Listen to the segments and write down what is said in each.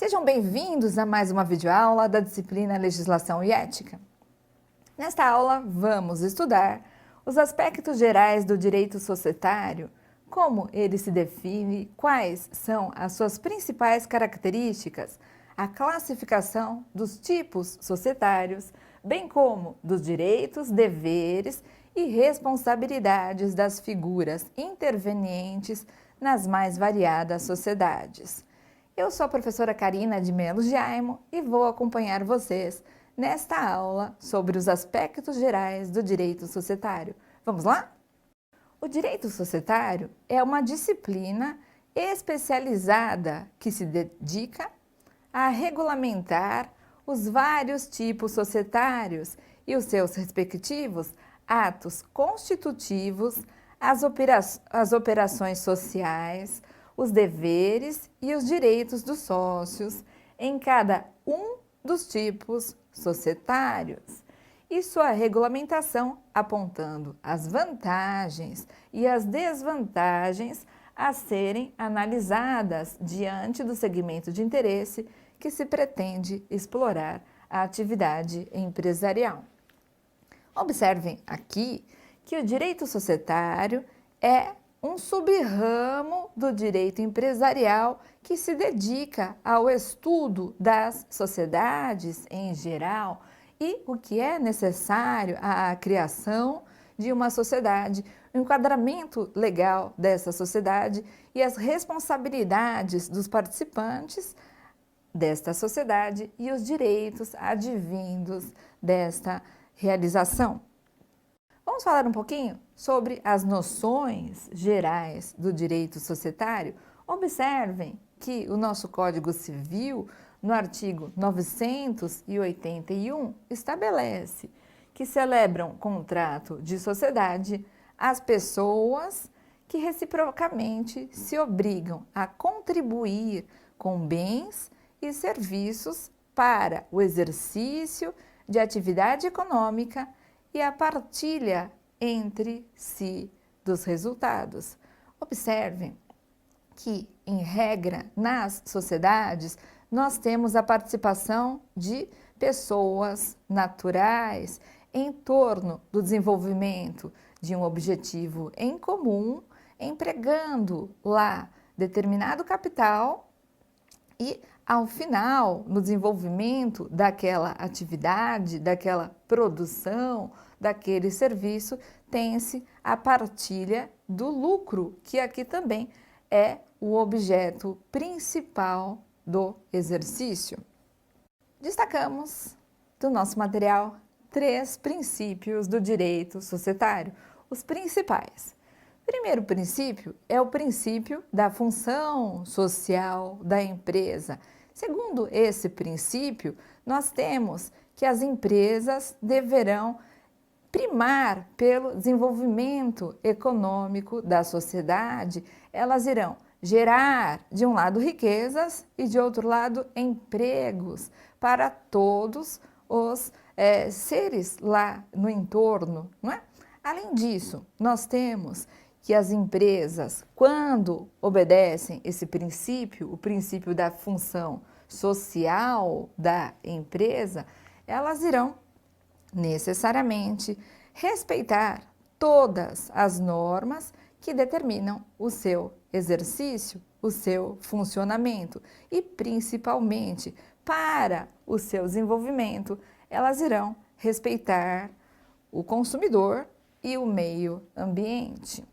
Sejam bem-vindos a mais uma videoaula da disciplina Legislação e Ética. Nesta aula, vamos estudar os aspectos gerais do direito societário, como ele se define, quais são as suas principais características, a classificação dos tipos societários, bem como dos direitos, deveres e responsabilidades das figuras intervenientes nas mais variadas sociedades. Eu sou a professora Karina de Melo Jaimo e vou acompanhar vocês nesta aula sobre os aspectos gerais do direito societário. Vamos lá? O direito societário é uma disciplina especializada que se dedica a regulamentar os vários tipos societários e os seus respectivos atos constitutivos, as operações sociais, os deveres e os direitos dos sócios em cada um dos tipos societários e sua regulamentação apontando as vantagens e as desvantagens a serem analisadas diante do segmento de interesse que se pretende explorar a atividade empresarial. Observem aqui que o direito societário é um sub-ramo do direito empresarial que se dedica ao estudo das sociedades em geral e o que é necessário à criação de uma sociedade, o enquadramento legal dessa sociedade e as responsabilidades dos participantes desta sociedade e os direitos advindos desta realização. Vamos falar um pouquinho sobre as noções gerais do direito societário? Observem que o nosso Código Civil, no artigo 981, estabelece que celebram contrato de sociedade as pessoas que reciprocamente se obrigam a contribuir com bens e serviços para o exercício de atividade econômica e a partilha entre si dos resultados. Observem que, em regra, nas sociedades, nós temos a participação de pessoas naturais em torno do desenvolvimento de um objetivo em comum, empregando lá determinado capital e, ao final, no desenvolvimento daquela atividade, daquela produção, daquele serviço, tem-se a partilha do lucro, que aqui também é o objeto principal do exercício. Destacamos do nosso material 3 princípios do direito societário, os principais. O primeiro princípio é o princípio da função social da empresa. Segundo esse princípio, nós temos que as empresas deverão primar pelo desenvolvimento econômico da sociedade. Elas irão gerar, de um lado, riquezas e, de outro lado, empregos para todos os seres lá no entorno, não é? Além disso, nós temos que as empresas, quando obedecem esse princípio, o princípio da função social da empresa, elas irão necessariamente respeitar todas as normas que determinam o seu exercício, o seu funcionamento e, principalmente, para o seu desenvolvimento, elas irão respeitar o consumidor e o meio ambiente.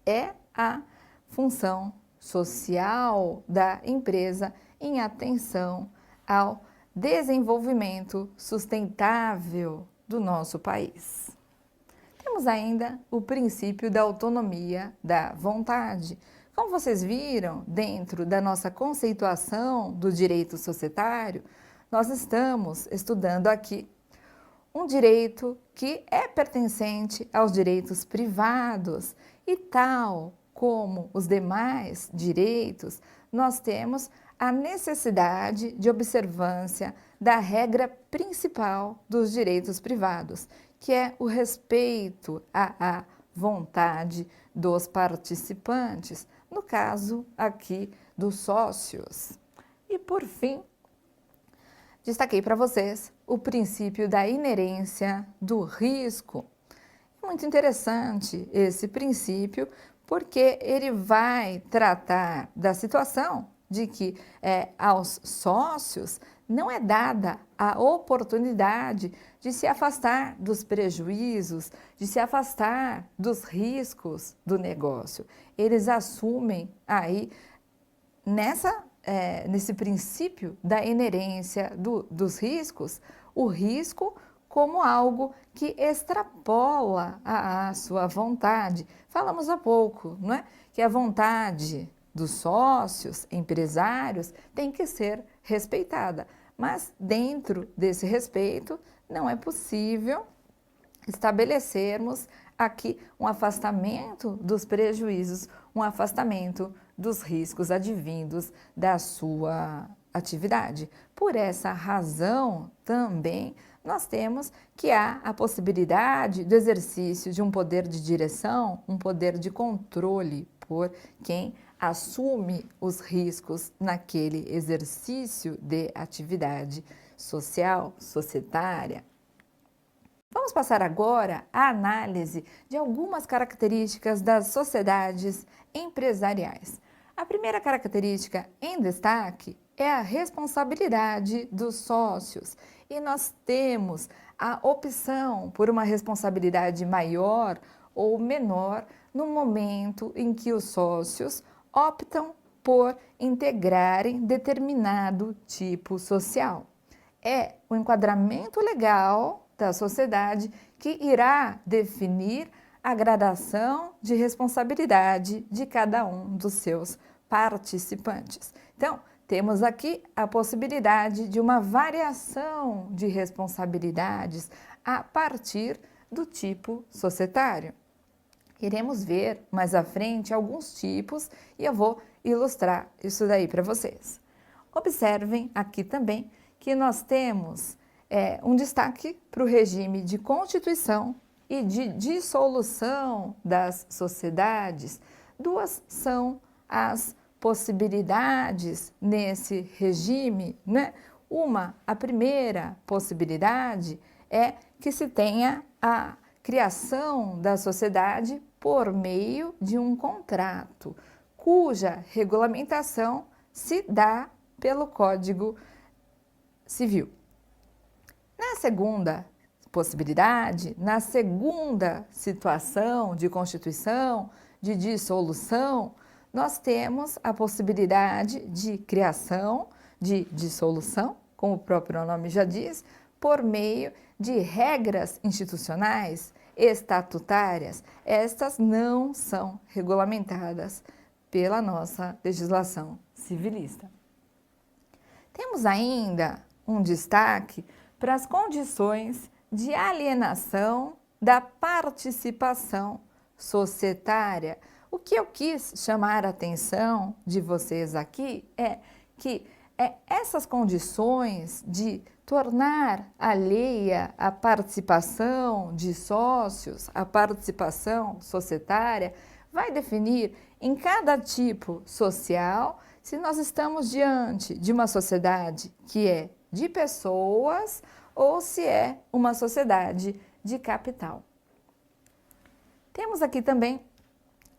É a função social da empresa em atenção ao desenvolvimento sustentável do nosso país. Temos ainda o princípio da autonomia da vontade. Como vocês viram, dentro da nossa conceituação do direito societário, nós estamos estudando aqui um direito que é pertencente aos direitos privados e, tal como os demais direitos, nós temos a necessidade de observância da regra principal dos direitos privados, que é o respeito à vontade dos participantes, no caso aqui dos sócios. E por fim, destaquei para vocês o princípio da inerência do risco. Muito interessante esse princípio, porque ele vai tratar da situação de que aos sócios não é dada a oportunidade de se afastar dos prejuízos, de se afastar dos riscos do negócio. Eles assumem aí nesse princípio da inerência dos riscos, o risco como algo que extrapola a sua vontade. Falamos há pouco, não é? Que a vontade dos sócios, empresários, tem que ser respeitada. Mas dentro desse respeito, não é possível estabelecermos aqui um afastamento dos prejuízos, um afastamento dos riscos advindos da sua atividade. Por essa razão, também, nós temos que há a possibilidade do exercício de um poder de direção, um poder de controle por quem assume os riscos naquele exercício de atividade social, societária. Vamos passar agora à análise de algumas características das sociedades empresariais. A primeira característica em destaque é a responsabilidade dos sócios, e nós temos a opção por uma responsabilidade maior ou menor no momento em que os sócios optam por integrarem determinado tipo social. É o enquadramento legal da sociedade que irá definir a gradação de responsabilidade de cada um dos seus participantes. Então, temos aqui a possibilidade de uma variação de responsabilidades a partir do tipo societário. Iremos ver mais à frente alguns tipos e eu vou ilustrar isso daí para vocês. Observem aqui também que nós temos um destaque para o regime de constituição e de dissolução das sociedades. Duas são as possibilidades nesse regime, né? A primeira possibilidade é que se tenha a criação da sociedade por meio de um contrato, cuja regulamentação se dá pelo Código Civil. Na segunda possibilidade, na segunda situação de constituição, de dissolução, nós temos a possibilidade de criação, de dissolução, como o próprio nome já diz, por meio de regras institucionais, estatutárias. Estas não são regulamentadas pela nossa legislação civilista. Temos ainda um destaque para as condições de alienação da participação societária. O que eu quis chamar a atenção de vocês aqui é que essas condições de tornar alheia a participação de sócios, a participação societária, vai definir em cada tipo social se nós estamos diante de uma sociedade que é de pessoas ou se é uma sociedade de capital. Temos aqui também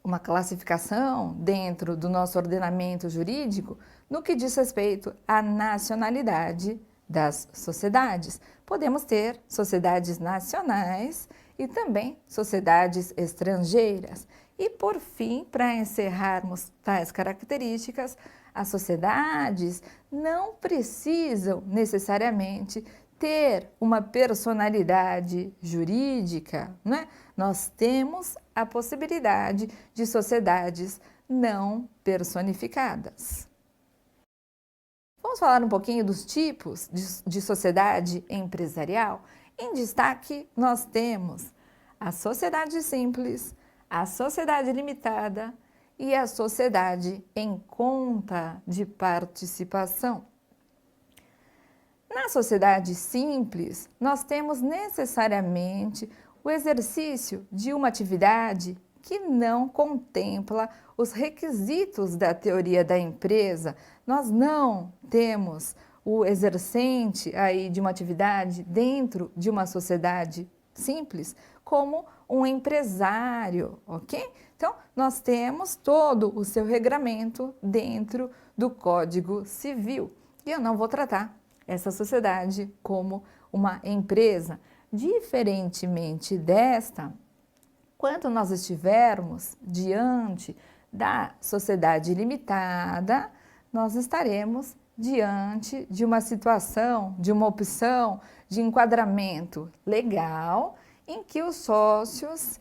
uma classificação dentro do nosso ordenamento jurídico no que diz respeito à nacionalidade das sociedades. Podemos ter sociedades nacionais e também sociedades estrangeiras. E por fim, para encerrarmos tais características, as sociedades não precisam necessariamente ter uma personalidade jurídica, né? Nós temos a possibilidade de sociedades não personificadas. Vamos falar um pouquinho dos tipos de sociedade empresarial? Em destaque, nós temos a sociedade simples, a sociedade limitada e a sociedade em conta de participação. Na sociedade simples, nós temos necessariamente o exercício de uma atividade que não contempla os requisitos da teoria da empresa. Nós não temos o exercente aí de uma atividade dentro de uma sociedade simples como um empresário, ok? Então, nós temos todo o seu regramento dentro do Código Civil. E eu não vou tratar essa sociedade como uma empresa. Diferentemente desta, quando nós estivermos diante da sociedade limitada, nós estaremos diante de uma situação, de uma opção de enquadramento legal em que os sócios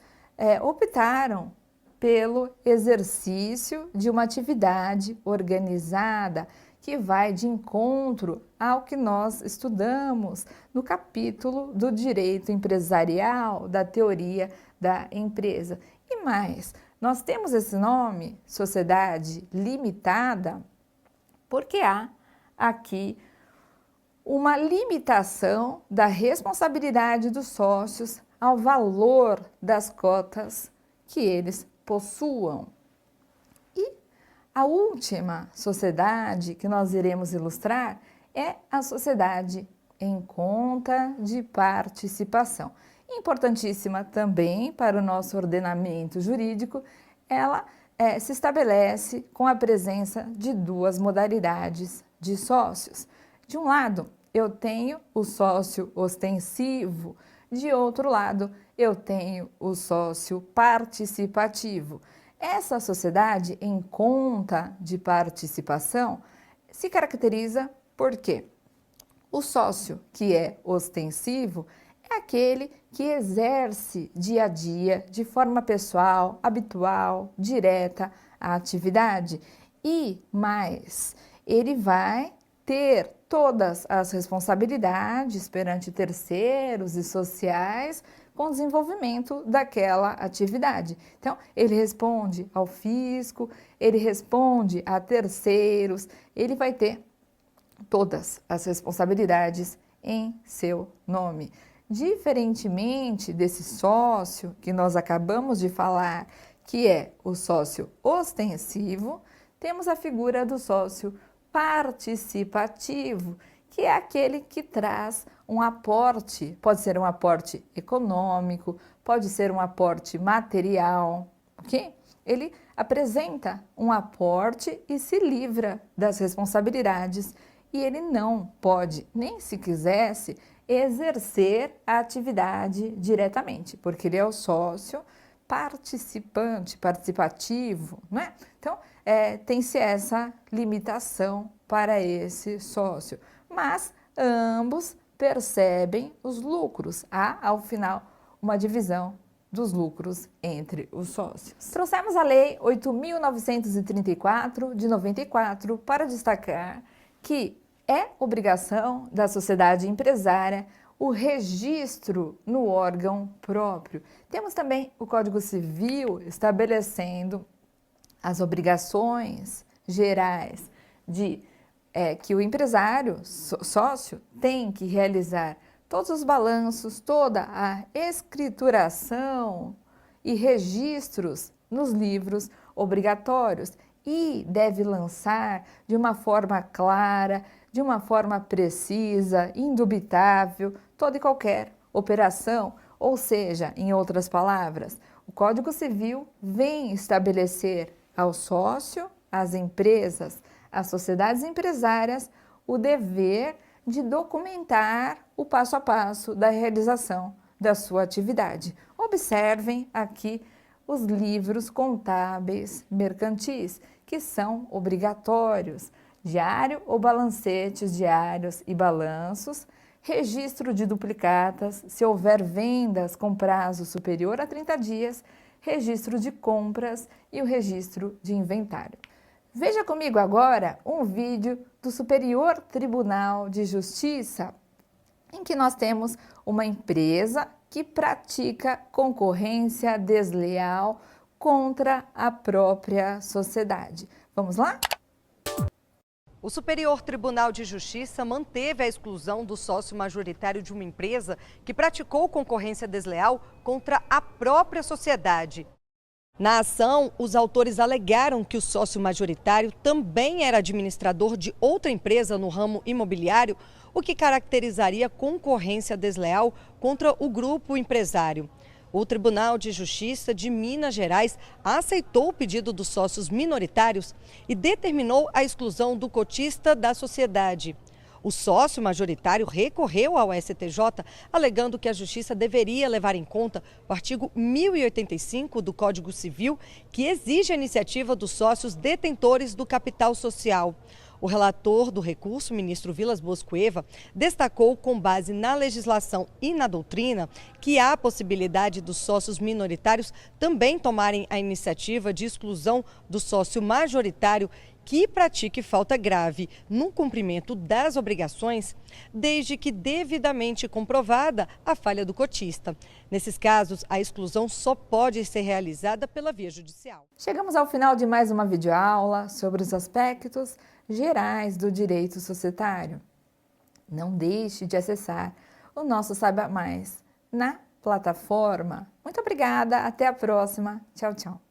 optaram pelo exercício de uma atividade organizada que vai de encontro ao que nós estudamos no capítulo do direito empresarial, da teoria da empresa. E mais, nós temos esse nome, sociedade limitada, porque há aqui uma limitação da responsabilidade dos sócios ao valor das cotas que eles possuam. E a última sociedade que nós iremos ilustrar é a sociedade em conta de participação. Importantíssima também para o nosso ordenamento jurídico, ela se estabelece com a presença de duas modalidades de sócios. De um lado, eu tenho o sócio ostensivo, de outro lado, eu tenho o sócio participativo. Essa sociedade em conta de participação se caracteriza por quê? O sócio que é ostensivo é aquele que exerce dia a dia, de forma pessoal, habitual, direta, a atividade. E mais, ele vai ter todas as responsabilidades perante terceiros e sociais com o desenvolvimento daquela atividade. Então, ele responde ao fisco, ele responde a terceiros, ele vai ter todas as responsabilidades em seu nome. Diferentemente desse sócio que nós acabamos de falar, que é o sócio ostensivo, temos a figura do sócio participativo, que é aquele que traz um aporte, pode ser um aporte econômico, pode ser um aporte material, ok? Ele apresenta um aporte e se livra das responsabilidades e ele não pode, nem se quisesse, exercer a atividade diretamente, porque ele é o sócio participante, participativo, não é? Então, tem-se essa limitação para esse sócio, mas ambos percebem os lucros. Há, ao final, uma divisão dos lucros entre os sócios. Trouxemos a Lei 8.934, de 94, para destacar que é obrigação da sociedade empresária o registro no órgão próprio. Temos também o Código Civil estabelecendo as obrigações gerais de que o empresário, sócio, tem que realizar todos os balanços, toda a escrituração e registros nos livros obrigatórios e deve lançar de uma forma clara, de uma forma precisa, indubitável, toda e qualquer operação, ou seja, em outras palavras, o Código Civil vem estabelecer ao sócio, às empresas, às sociedades empresárias, o dever de documentar o passo a passo da realização da sua atividade. Observem aqui os livros contábeis mercantis, que são obrigatórios: diário ou balancetes diários e balanços, registro de duplicatas, se houver vendas com prazo superior a 30 dias, registro de compras e o registro de inventário. Veja comigo agora um vídeo do Superior Tribunal de Justiça, em que nós temos uma empresa que pratica concorrência desleal contra a própria sociedade. Vamos lá? O Superior Tribunal de Justiça manteve a exclusão do sócio majoritário de uma empresa que praticou concorrência desleal contra a própria sociedade. Na ação, os autores alegaram que o sócio majoritário também era administrador de outra empresa no ramo imobiliário, o que caracterizaria concorrência desleal contra o grupo empresário. O Tribunal de Justiça de Minas Gerais aceitou o pedido dos sócios minoritários e determinou a exclusão do cotista da sociedade. O sócio majoritário recorreu ao STJ, alegando que a Justiça deveria levar em conta o artigo 1085 do Código Civil, que exige a iniciativa dos sócios detentores do capital social. O relator do recurso, ministro Vilas Boas Cueva, destacou, com base na legislação e na doutrina, que há a possibilidade dos sócios minoritários também tomarem a iniciativa de exclusão do sócio majoritário que pratique falta grave no cumprimento das obrigações, desde que devidamente comprovada a falha do cotista. Nesses casos, a exclusão só pode ser realizada pela via judicial. Chegamos ao final de mais uma videoaula sobre os aspectos gerais do direito societário. Não deixe de acessar o nosso Saiba Mais na plataforma. Muito obrigada, até a próxima. Tchau, tchau.